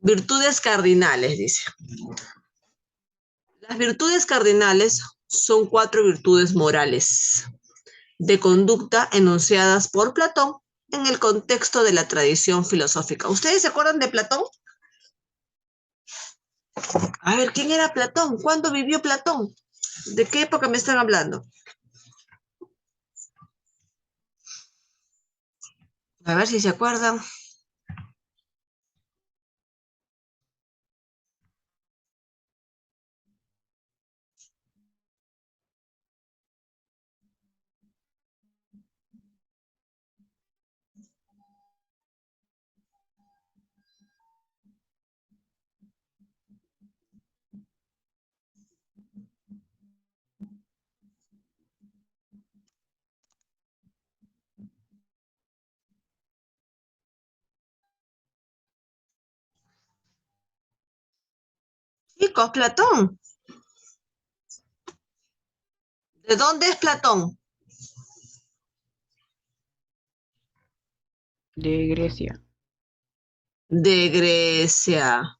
Virtudes cardinales, dice. Las virtudes cardinales son 4 virtudes morales de conducta enunciadas por Platón en el contexto de la tradición filosófica. ¿Ustedes se acuerdan de Platón? A ver, ¿quién era Platón? ¿Cuándo vivió Platón? ¿De qué época me están hablando? A ver si se acuerdan. Chicos, Platón. ¿De dónde es Platón? De Grecia. De Grecia.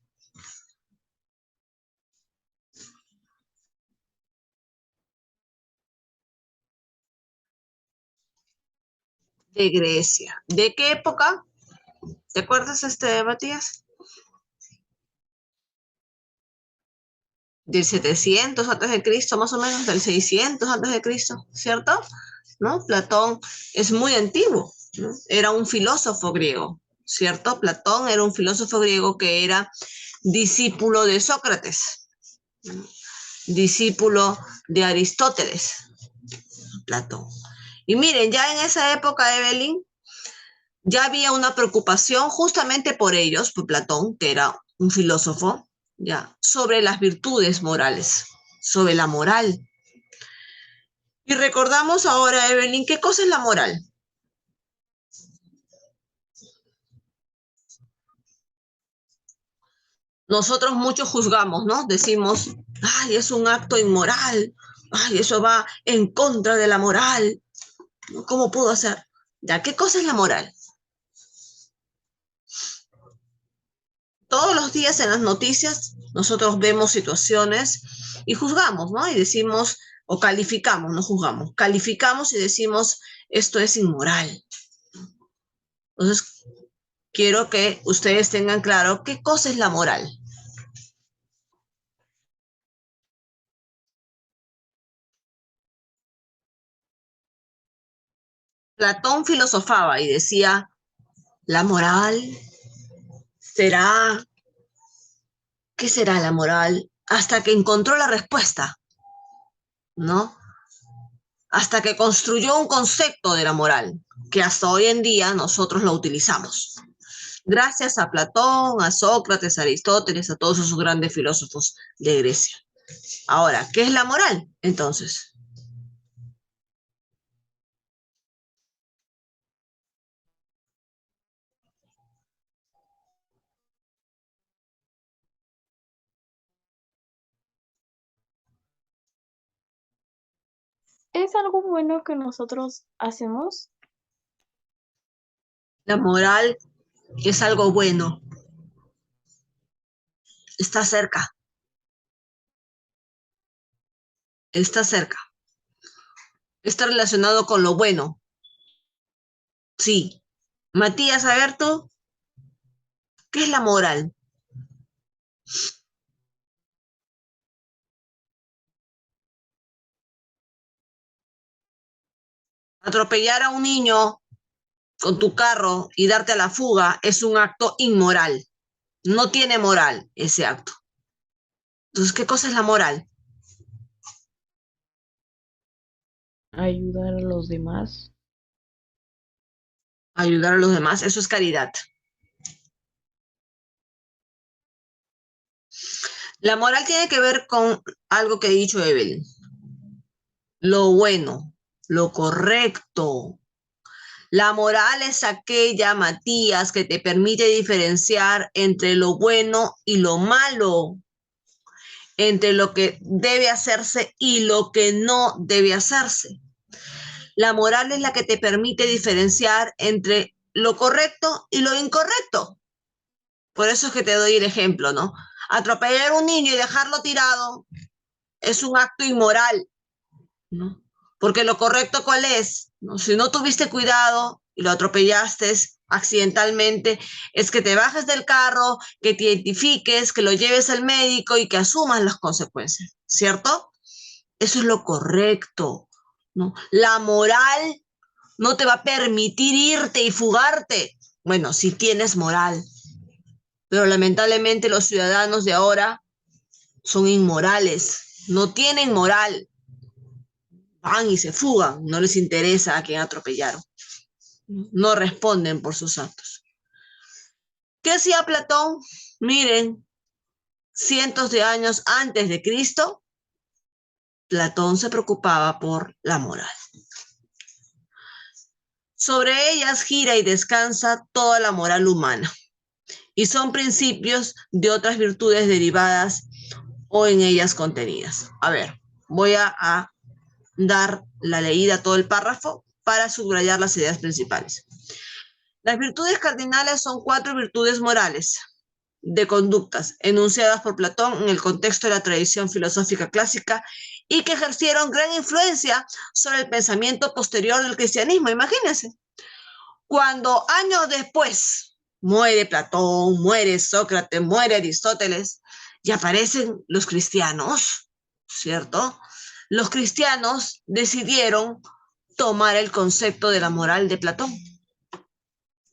De Grecia. ¿De qué época? ¿Te acuerdas, Matías? Del 700 antes de Cristo, más o menos, del 600 antes de Cristo, ¿cierto? ¿No? Platón es muy antiguo, ¿no? Era un filósofo griego, ¿cierto? Platón era un filósofo griego que era discípulo de Sócrates, ¿no? Discípulo de Aristóteles, Platón. Y miren, ya en esa época, Evelyn, ya había una preocupación justamente por ellos, por Platón, que era un filósofo, ya, sobre las virtudes morales, sobre la moral. Y recordamos ahora, Evelyn, ¿qué cosa es la moral? Nosotros muchos juzgamos, ¿no? Decimos, ay, es un acto inmoral, ay, eso va en contra de la moral, ¿cómo pudo hacer? Ya, ¿qué cosa es la moral? Todos los días en las noticias nosotros vemos situaciones y juzgamos, ¿no? Y decimos, o calificamos, no juzgamos, calificamos y decimos, esto es inmoral. Entonces, quiero que ustedes tengan claro qué cosa es la moral. Platón filosofaba y decía, la moral será, ¿qué será la moral? Hasta que encontró la respuesta, ¿no? Hasta que construyó un concepto de la moral, que hasta hoy en día nosotros lo utilizamos. Gracias a Platón, a Sócrates, a Aristóteles, a todos esos grandes filósofos de Grecia. Ahora, ¿qué es la moral? Entonces, ¿Es algo bueno que nosotros hacemos? la moral es algo bueno, está cerca, está cerca, está relacionado con lo bueno, sí. Matías, a ver tú, ¿qué es la moral? Atropellar a un niño con tu carro y darte a la fuga es un acto inmoral. No tiene moral ese acto. Entonces, ¿qué cosa es la moral? Ayudar a los demás. Ayudar a los demás, eso es caridad. La moral tiene que ver con algo que ha dicho Evelyn. Lo bueno, lo correcto. La moral es aquella, Matías, que te permite diferenciar entre lo bueno y lo malo, entre lo que debe hacerse y lo que no debe hacerse. La moral es la que te permite diferenciar entre lo correcto y lo incorrecto. Por eso es que te doy el ejemplo, ¿no? Atropellar a un niño y dejarlo tirado es un acto inmoral, ¿no? Porque lo correcto, ¿cuál es? ¿No? Si no tuviste cuidado y lo atropellaste accidentalmente, es que te bajes del carro, que te identifiques, que lo lleves al médico y que asumas las consecuencias, ¿cierto? Eso es lo correcto, ¿no? La moral no te va a permitir irte y fugarte. Bueno, si tienes moral, pero lamentablemente los ciudadanos de ahora son inmorales, no tienen moral, van y se fugan, no les interesa a quien atropellaron, no responden por sus actos. ¿Qué hacía Platón? Miren, cientos de años antes de Cristo, Platón se preocupaba por la moral. Sobre ellas gira y descansa toda la moral humana, y son principios de otras virtudes derivadas o en ellas contenidas. A ver, voy a dar la leída a todo el párrafo para subrayar las ideas principales. Las virtudes cardinales son 4 virtudes morales de conductas enunciadas por Platón en el contexto de la tradición filosófica clásica y que ejercieron gran influencia sobre el pensamiento posterior del cristianismo. Imagínense, cuando años después muere Platón, muere Sócrates, muere Aristóteles y aparecen los cristianos, ¿cierto? Los cristianos decidieron tomar el concepto de la moral de Platón.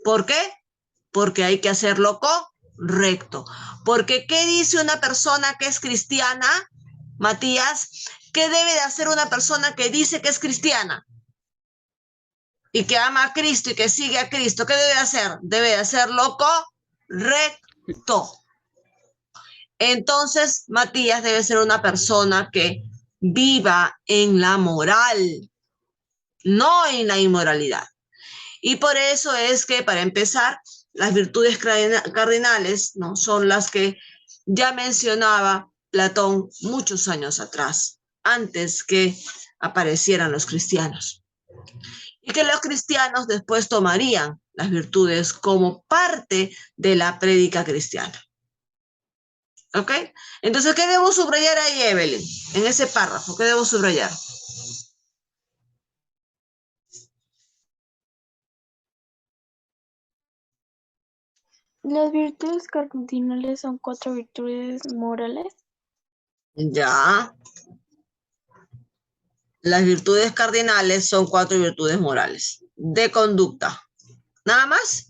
¿Por qué? Porque hay que hacerlo correcto. Porque ¿qué dice una persona que es cristiana, Matías? ¿Qué debe de hacer una persona que dice que es cristiana y que ama a Cristo y que sigue a Cristo? ¿Qué debe hacer? Debe hacerlo correcto. Entonces, Matías debe ser una persona que viva en la moral, no en la inmoralidad. Y por eso es que, para empezar, las virtudes cardinales, ¿no?, son las que ya mencionaba Platón muchos años atrás, antes que aparecieran los cristianos. Y que los cristianos después tomarían las virtudes como parte de la prédica cristiana. ¿Ok? Entonces, ¿qué debo subrayar ahí, Evelyn? En ese párrafo, ¿qué debo subrayar? Las virtudes cardinales son 4 virtudes morales. Ya. Las virtudes cardinales son 4 virtudes morales de conducta. ¿Nada más?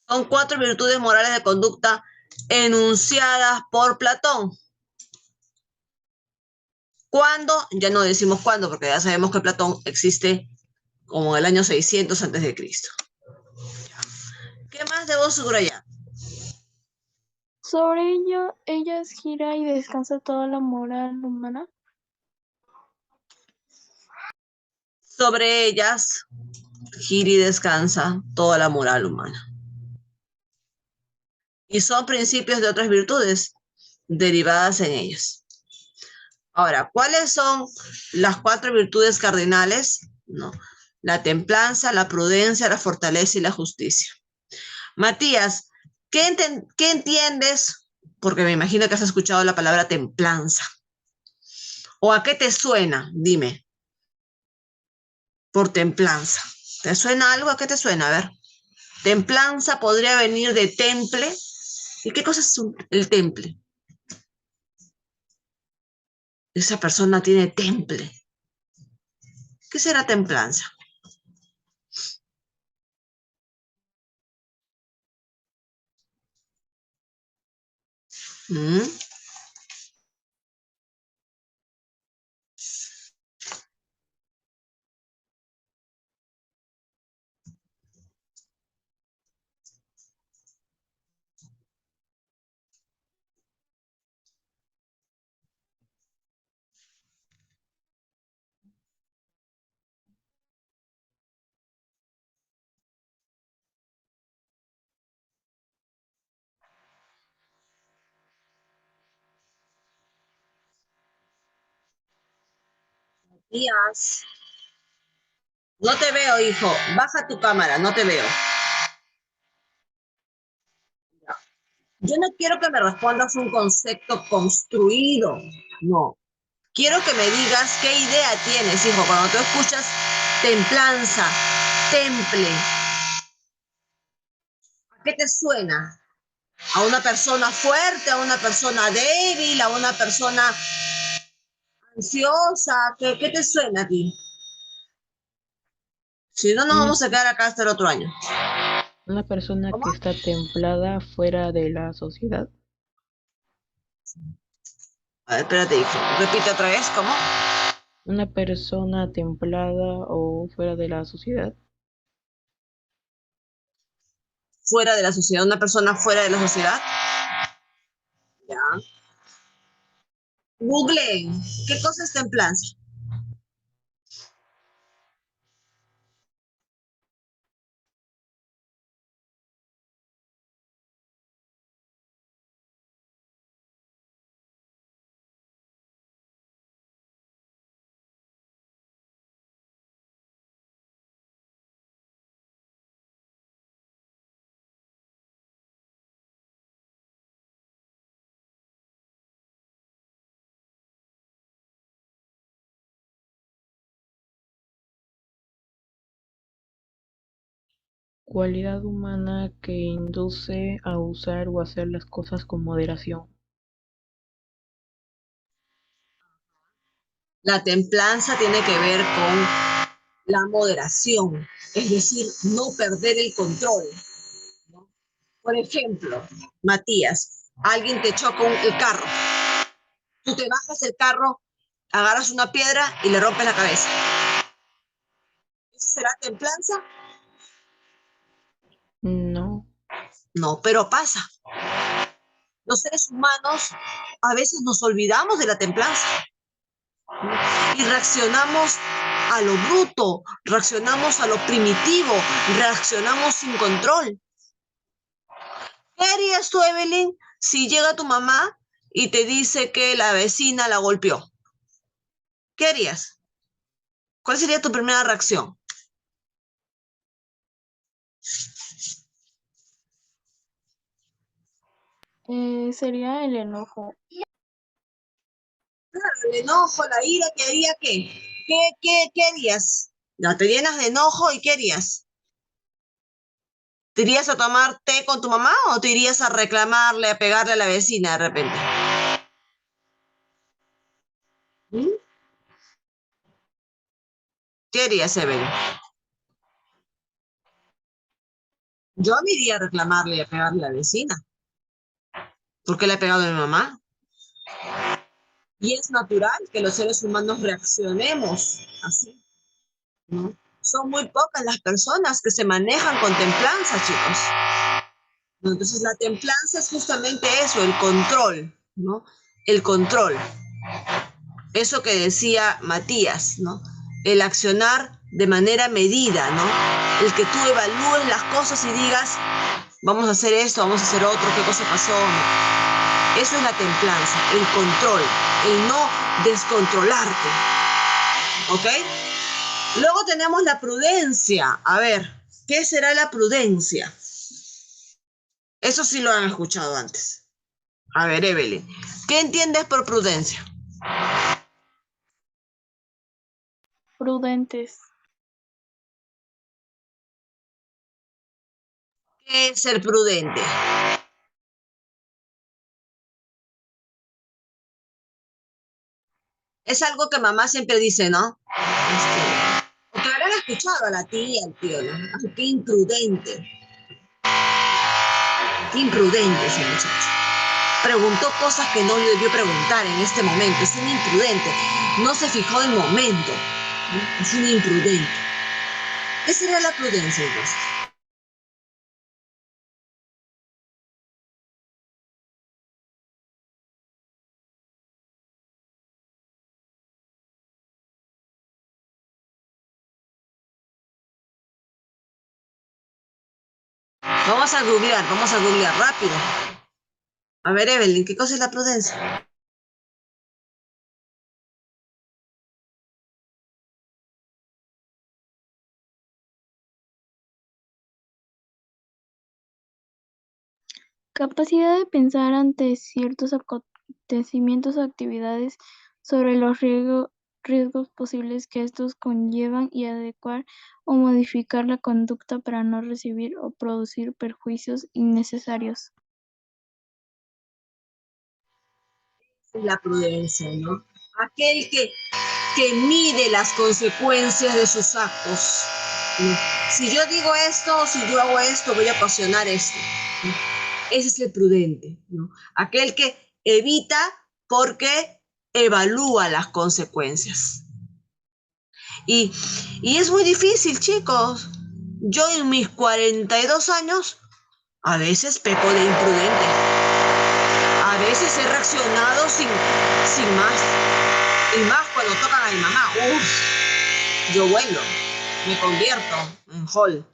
Son 4 virtudes morales de conducta enunciadas por Platón. ¿Cuándo? Ya no decimos cuándo, porque ya sabemos que Platón existe como el año 600 antes de Cristo. ¿Qué más debo subrayar? Sobre ellas gira y descansa toda la moral humana. Sobre ellas gira y descansa toda la moral humana. Y son principios de otras virtudes derivadas en ellas. Ahora, ¿cuáles son las 4 virtudes cardinales? ¿No? La templanza, la prudencia, la fortaleza y la justicia. Matías, ¿qué entiendes? Porque me imagino que has escuchado la palabra templanza. ¿O a qué te suena? Dime, por templanza. ¿Te suena algo? ¿A qué te suena? A ver. Templanza podría venir de temple. ¿Y qué cosa es el temple? Esa persona tiene temple. ¿Qué será templanza? ¿Mm? Días. No te veo, hijo. Baja tu cámara, no te veo. Yo no quiero que me respondas un concepto construido. No. Quiero que me digas qué idea tienes, hijo. Cuando tú escuchas templanza, temple, ¿a qué te suena? ¿A una persona fuerte, a una persona débil, a una persona ansiosa? ¿Qué te suena a ti? Si no, nos Una, vamos a quedar acá hasta el otro año. una persona ¿Cómo? que está templada fuera de la sociedad. A ver, espérate, hijo. Repite otra vez, ¿cómo? Una persona templada o fuera de la sociedad. Fuera de la sociedad, una persona fuera de la sociedad. Ya. Google, ¿qué cosa es templanza? Cualidad humana que induce a usar o hacer las cosas con moderación. La templanza tiene que ver con la moderación, es decir, no perder el control, ¿no? Por ejemplo, Matías, alguien te choca el carro, tú te bajas del carro, agarras una piedra y le rompes la cabeza. ¿Eso será templanza? No, No, pero pasa. Los seres humanos a veces nos olvidamos de la templanza y reaccionamos a lo bruto, reaccionamos a lo primitivo, reaccionamos sin control. ¿Qué harías tú, Evelyn, si llega tu mamá y te dice que la vecina la golpeó? ¿Qué harías? ¿Cuál sería tu primera reacción? Sería el enojo. El enojo, la ira, ¿qué haría qué? ¿Qué harías? No, te llenas de enojo y ¿qué harías? ¿Te irías a tomar té con tu mamá o te irías a reclamarle, a pegarle a la vecina de repente? ¿Mm? ¿Qué harías, Evelyn? Yo me iría a reclamarle y a pegarle a la vecina. ¿Por qué le he pegado a mi mamá? Y es natural que los seres humanos reaccionemos así, ¿no? Son muy pocas las personas que se manejan con templanza, chicos, ¿no? Entonces la templanza es justamente eso, el control, ¿no? El control. Eso que decía Matías, ¿no? El accionar de manera medida, ¿no? El que tú evalúes las cosas y digas, vamos a hacer esto, vamos a hacer otro, qué cosa pasó, ¿no? Eso es la templanza, el control, el no descontrolarte, ¿ok? Luego tenemos la prudencia. A ver, ¿qué será la prudencia? Eso sí lo han escuchado antes. A ver, Evelyn, ¿qué entiendes por prudencia? Prudentes. ¿Qué es ser prudente? Es algo que mamá siempre dice, ¿no? Porque habrán escuchado a la tía, al tío, ¿no? Ay, qué imprudente ese muchacho. Preguntó cosas que no le debió preguntar en este momento. Es un imprudente. No se fijó el momento. ¿No? Es un imprudente. ¿Qué sería la prudencia entonces? Vamos a googlear rápido. A ver, Evelyn, ¿qué cosa es la prudencia? Capacidad de pensar ante ciertos acontecimientos o actividades sobre los riesgos posibles que estos conllevan y adecuar o modificar la conducta para no recibir o producir perjuicios innecesarios. Es la prudencia, ¿no? Aquel que mide las consecuencias de sus actos, ¿no? Si yo digo esto, si yo hago esto, voy a ocasionar esto, ¿no? Ese es el prudente, ¿no? Aquel que evita porque evalúa las consecuencias. Y, y es muy difícil, chicos. Yo en mis 42 años a veces peco de imprudente. A veces he reaccionado sin más. Y más cuando tocan a mi mamá. Uf, yo vuelo. Me convierto en Hall.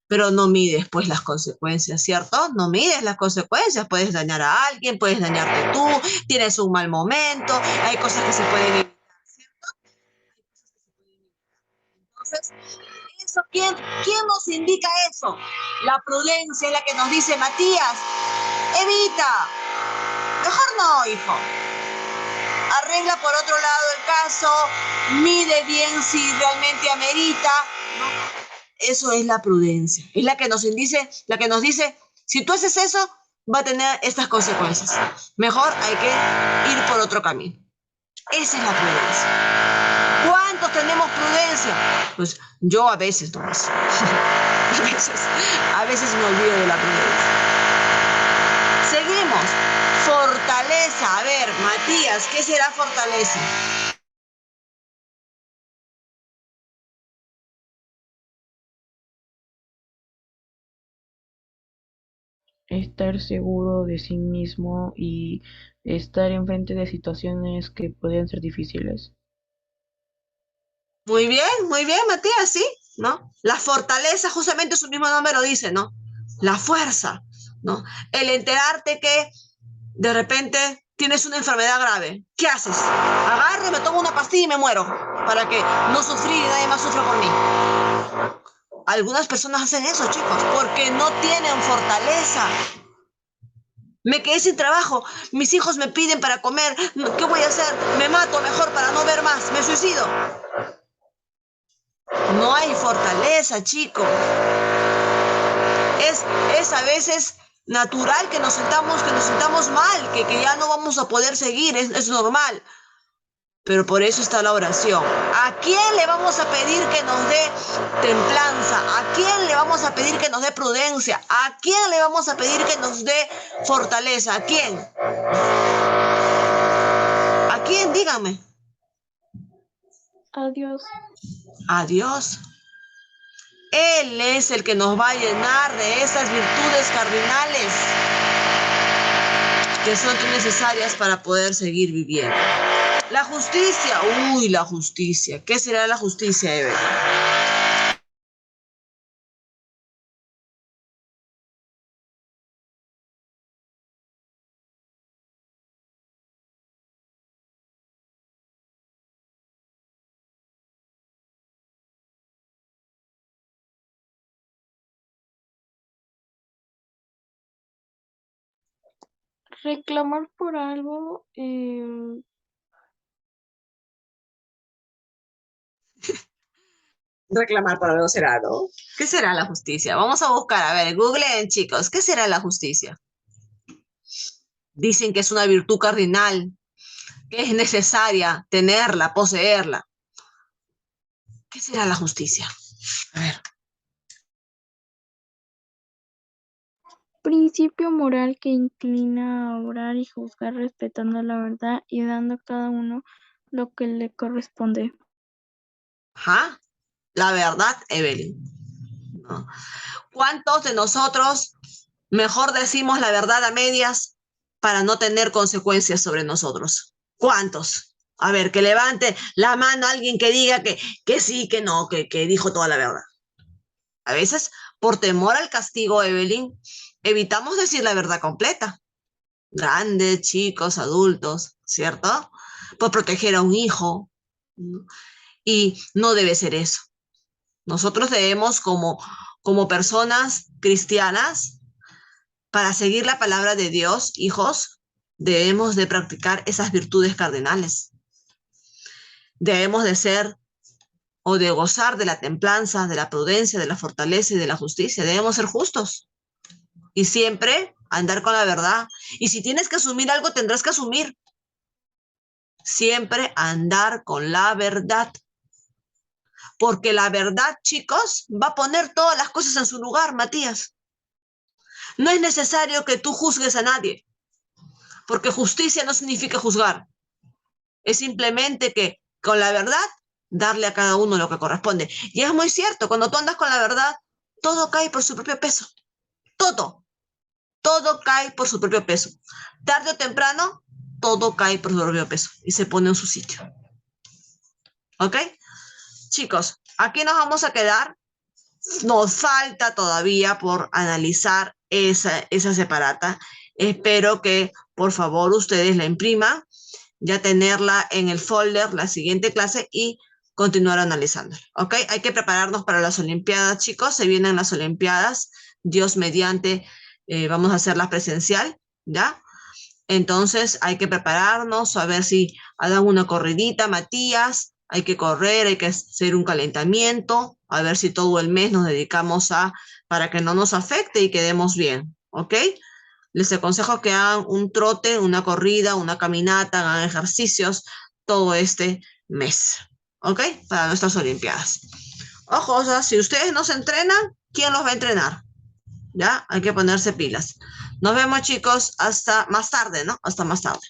Pero no mides pues las consecuencias, ¿cierto? No mides las consecuencias. Puedes dañar a alguien, puedes dañarte tú, tienes un mal momento, hay cosas que se pueden evitar, ¿cierto? Entonces, eso, ¿quién nos indica eso? La prudencia es la que nos dice, Matías, evita. Mejor no, hijo. Arregla por otro lado el caso, mide bien si realmente amerita, ¿no? Eso es la prudencia. Es la que nos dice, si tú haces eso, va a tener estas consecuencias. Mejor hay que ir por otro camino. Esa es la prudencia. ¿Cuántos tenemos prudencia? Pues yo a veces nomás. a veces me olvido de la prudencia. Seguimos. Fortaleza. A ver, Matías, ¿qué será fortaleza? Estar seguro de sí mismo y estar enfrente de situaciones que pueden ser difíciles. Muy bien, Matías, sí, ¿no? La fortaleza, justamente su mismo nombre lo dice, ¿no? La fuerza, ¿no? El enterarte que de repente tienes una enfermedad grave. ¿Qué haces? Agarro y me tomo una pastilla y me muero para que no sufrir y nadie más sufra por mí. Algunas personas hacen eso, chicos, porque no tienen fortaleza. Me quedé sin trabajo, mis hijos me piden para comer, ¿qué voy a hacer? Me mato mejor para no ver más, me suicido. No hay fortaleza, chicos. Es a veces natural que nos sintamos mal, que ya no vamos a poder seguir, es normal. Pero por eso está la oración. ¿A quién le vamos a pedir que nos dé templanza? ¿A quién le vamos a pedir que nos dé prudencia? ¿A quién le vamos a pedir que nos dé fortaleza? ¿A quién? ¿A quién? Díganme. A Dios. A Dios. Él es el que nos va a llenar de esas virtudes cardinales que son tan necesarias para poder seguir viviendo. La justicia, la justicia. ¿Qué será la justicia, Evelyn? Reclamar por algo, Reclamar por algo será, ¿no? ¿Qué será la justicia? Vamos a buscar, a ver, googleen, chicos, ¿qué será la justicia? Dicen que es una virtud cardinal, que es necesaria tenerla, poseerla. ¿Qué será la justicia? A ver. principio moral que inclina a obrar y juzgar respetando la verdad y dando a cada uno lo que le corresponde. Ajá, la verdad, Evelyn, ¿no? ¿Cuántos de nosotros mejor decimos la verdad a medias para no tener consecuencias sobre nosotros? ¿Cuántos? A ver, que levante la mano alguien que diga que sí, que no, que dijo toda la verdad. A veces, por temor al castigo, Evelyn, evitamos decir la verdad completa. Grandes, chicos, adultos, ¿cierto? Por proteger a un hijo, ¿no? Y no debe ser eso. Nosotros debemos, como personas cristianas, Para seguir la palabra de Dios, hijos, debemos de practicar esas virtudes cardinales. Debemos de ser o de gozar de la templanza, de la prudencia, de la fortaleza y de la justicia. Debemos ser justos y siempre andar con la verdad. Y si tienes que asumir algo, tendrás que asumir. Siempre andar con la verdad. Porque la verdad, chicos, va a poner todas las cosas en su lugar, Matías. No es necesario que tú juzgues a nadie, porque justicia no significa juzgar. Es simplemente que con la verdad darle a cada uno lo que corresponde. Y es muy cierto, cuando tú andas con la verdad, todo cae por su propio peso. Todo cae por su propio peso. Tarde o temprano, todo cae por su propio peso y se pone en su sitio. ¿Ok? Chicos, aquí nos vamos a quedar. Nos falta todavía por analizar esa separata. Espero que, por favor, ustedes la impriman, ya tenerla en el folder la siguiente clase y continuar analizando. ¿Ok? Hay que prepararnos para las Olimpiadas, chicos. Se vienen las Olimpiadas. Dios mediante, vamos a hacerlas presencial, ¿ya? Entonces hay que prepararnos, a ver si hagan una corridita, Matías. Hay que correr, hay que hacer un calentamiento, a ver si todo el mes nos dedicamos para que no nos afecte y quedemos bien, ¿ok? Les aconsejo que hagan un trote, una corrida, una caminata, hagan ejercicios todo este mes, ¿ok? Para nuestras Olimpiadas. Ojo, o sea, si ustedes no se entrenan, ¿quién los va a entrenar? ¿Ya? Hay que ponerse pilas. Nos vemos, chicos, hasta más tarde, ¿no? Hasta más tarde.